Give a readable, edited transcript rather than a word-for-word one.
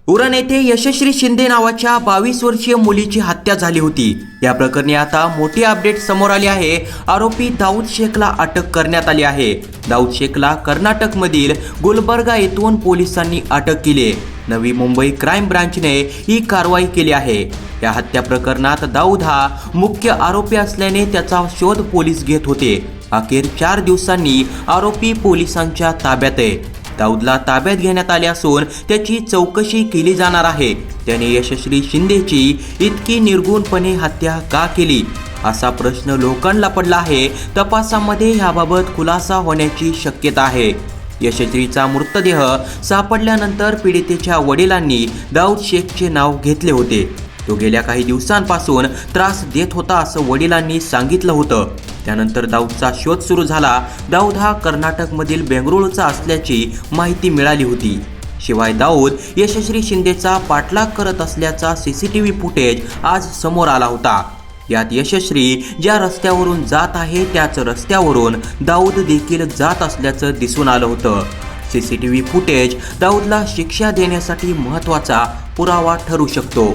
उरण येथे यशश्री शिंदे नावाच्या 22 वर्षीय मुलीची हत्या झाली होती। या प्रकरणी आता मोठी अपडेट समोर आली आहे। आरोपी दाऊद शेखला अटक करण्यात आली आहे। दाऊद शेखला कर्नाटकमधील गुलबर्गा येथून पोलिसांनी अटक केली। नवी मुंबई क्राईम ब्रांचने ही कारवाई केली आहे। या हत्या प्रकरणात दाऊद हा मुख्य आरोपी असल्याने त्याचा शोध पोलीस घेत होते। अखेर 4 दिवसांनी आरोपी पोलिसांच्या ताब्यात आहे। दाऊदला ताब्यात घेण्यात आले असून त्याची चौकशी केली जाणार आहे। त्याने यशश्री शिंदेची इतकी निर्गुणपणे हत्या का केली असा प्रश्न लोकांना पडला आहे। तपासामध्ये याबाबत खुलासा होण्याची शक्यता आहे। यशश्रीचा मृतदेह सापडल्यानंतर पीडितेच्या वडिलांनी दाऊद शेखचे नाव घेतले होते। तो गेल्या काही दिवसांपासून त्रास देत होता असं वडिलांनी सांगितलं होतं। त्यानंतर दाऊदचा शोध सुरू झाला। दाऊद हा कर्नाटकमधील बेंगळुरूचा असल्याची माहिती मिळाली होती। शिवाय दाऊद यशश्री शिंदेचा पाठलाग करत असल्याचा सीसीटीव्ही फुटेज आज समोर आला होता। यात यशश्री ज्या रस्त्यावरून जात आहे त्याच रस्त्यावरून दाऊद देखील जात असल्याचं दिसून आलं होतं। सीसीटीव्ही फुटेज दाऊदला शिक्षा देण्यासाठी महत्त्वाचा पुरावा ठरू शकतो।